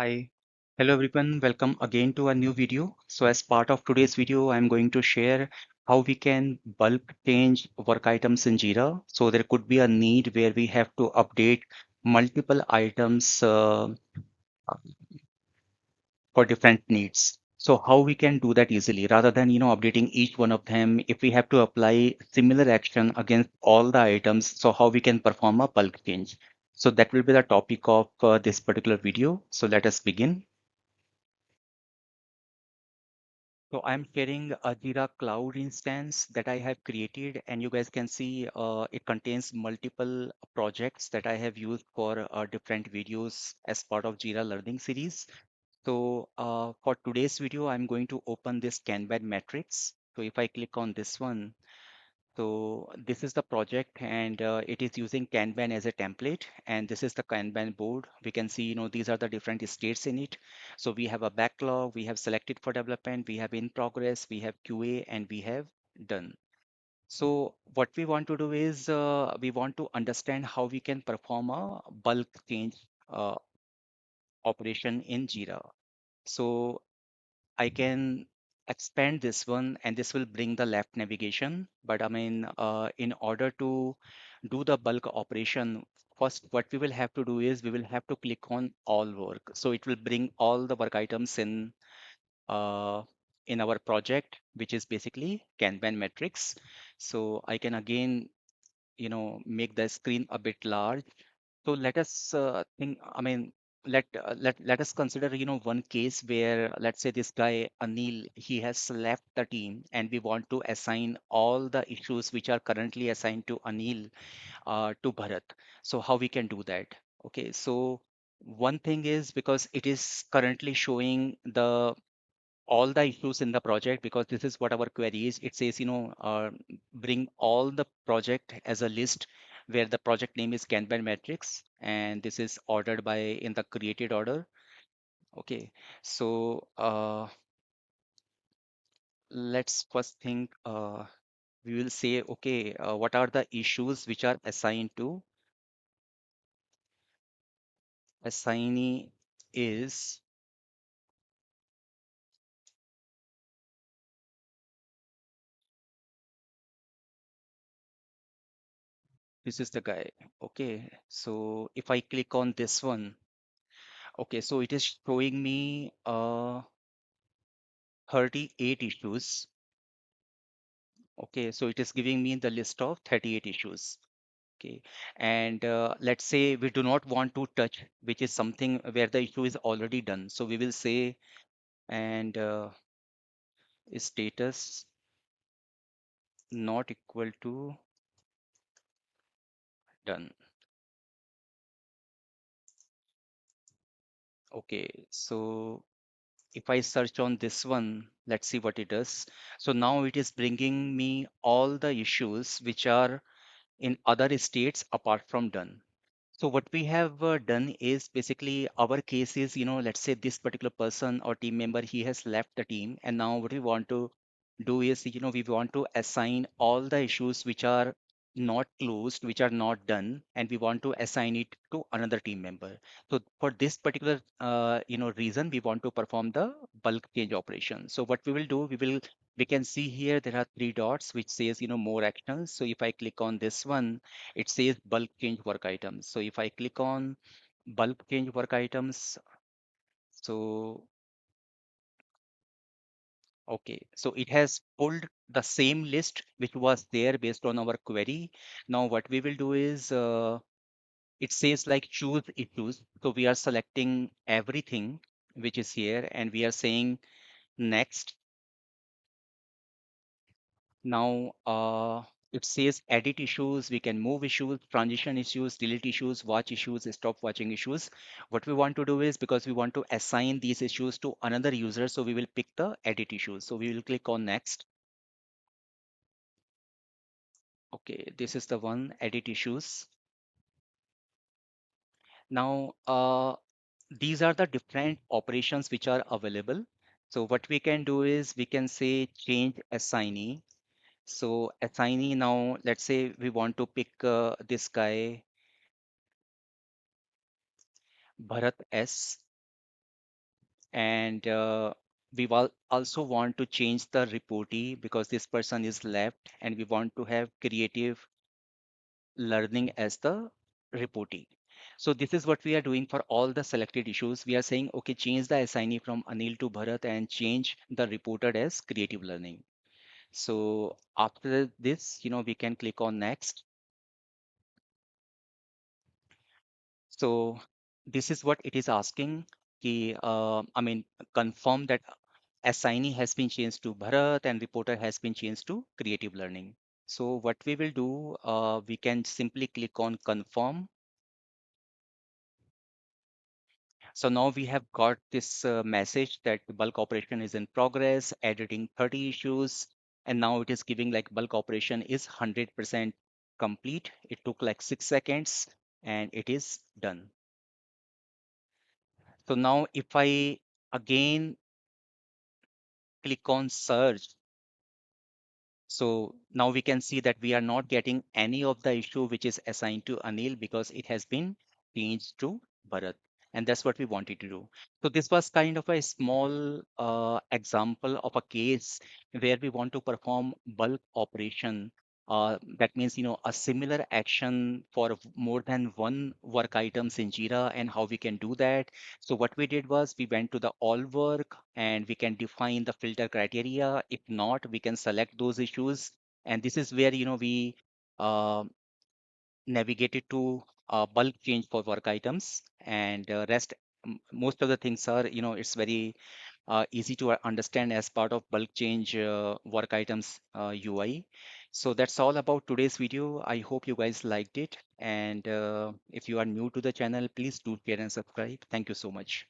Hi. Hello everyone, welcome again to a new video. So as part of today's video, I'm going to share how we can bulk change work items in JIRA. So there could be a need where we have to update multiple items for different needs. So how we can do that easily rather than updating each one of them. If we have to apply similar action against all the items, so how we can perform a bulk change. So that will be the topic of this particular video. So let us begin. So I'm sharing a Jira Cloud instance that I have created, and you guys can see it contains multiple projects that I have used for different videos as part of Jira Learning series. So for today's video, I'm going to open this Kanban matrix. So if I click on this one, so this is the project and it is using Kanban as a template. And this is the Kanban board. We can see, these are the different states in it. So we have a backlog, we have selected for development, we have in progress, we have QA, and we have done. So what we want to do is we want to understand how we can perform a bulk change uh, operation in Jira. So I can expand this one and this will bring the left navigation. But I mean, in order to do the bulk operation, first what we will have to do is we will have to click on all work. So it will bring all the work items uh, in our project, which is basically Kanban metrics. So I can again, make the screen a bit large. So let us think, I mean, let us consider, one case where let's say this guy Anil, he has left the team and we want to assign all the issues which are currently assigned to Anil to Bharat. So how we can do that? Okay, so one thing is because it is currently showing the all the issues in the project because this is what our query is. It says, bring all the project as a list where the project name is Kanban matrix, and this is ordered by in the created order. Okay, so let's first think. We will say, okay, what are the issues which are assigned to assignee is this is the guy. Okay, so if I click on this one, okay, so it is showing me 38 issues. Okay, so it is giving me the list of 38 issues. Okay, and let's say we do not want to touch, which is something where the issue is already done. So we will say, and status not equal to done. Okay, so if I search on this one, let's see what it does. So now it is bringing me all the issues which are in other states apart from done. So what we have done is basically our case is, let's say this particular person or team member, he has left the team. And now what we want to do is, we want to assign all the issues which are not closed, which are not done, and we want to assign it to another team member. So for this particular, reason, we want to perform the bulk change operation. So what we will do, we can see here there are three dots which says, more actions. So if I click on this one, it says bulk change work items. So if I click on bulk change work items, so okay, so it has pulled the same list which was there based on our query. Now what we will do is it says like choose issues. So we are selecting everything which is here and we are saying next. Now it says edit issues, we can move issues, transition issues, delete issues, watch issues, stop watching issues. What we want to do is because we want to assign these issues to another user, so we will pick the edit issues. So we will click on next. Okay, this is the one, edit issues. Now these are the different operations which are available. So what we can do is we can say change assignee. So assignee, now let's say we want to pick this guy Bharat S. And we also want to change the reportee because this person is left, and we want to have creative learning as the reportee. So this is what we are doing for all the selected issues. We are saying, okay, change the assignee from Anil to Bharat and change the reported as creative learning. So after this, we can click on next. So this is what it is asking. Confirm that assignee has been changed to Bharat and reporter has been changed to creative learning. So what we will do, we can simply click on confirm. So now we have got this message that the bulk operation is in progress, editing 30 issues, and now it is giving like bulk operation is 100% complete. It took like 6 seconds and it is done. So now if I again click on search, so now we can see that we are not getting any of the issue which is assigned to Anil because it has been changed to Bharat. And that's what we wanted to do. So this was kind of a small example of a case where we want to perform bulk operation. That means, a similar action for more than one work items in Jira and how we can do that. So what we did was we went to the all work and we can define the filter criteria. If not, we can select those issues. And this is where, we uh, navigated to bulk change for work items and rest. Most of the things are, it's very easy to understand as part of bulk change work items UI. So that's all about today's video. I hope you guys liked it. And if you are new to the channel, please do share and subscribe. Thank you so much.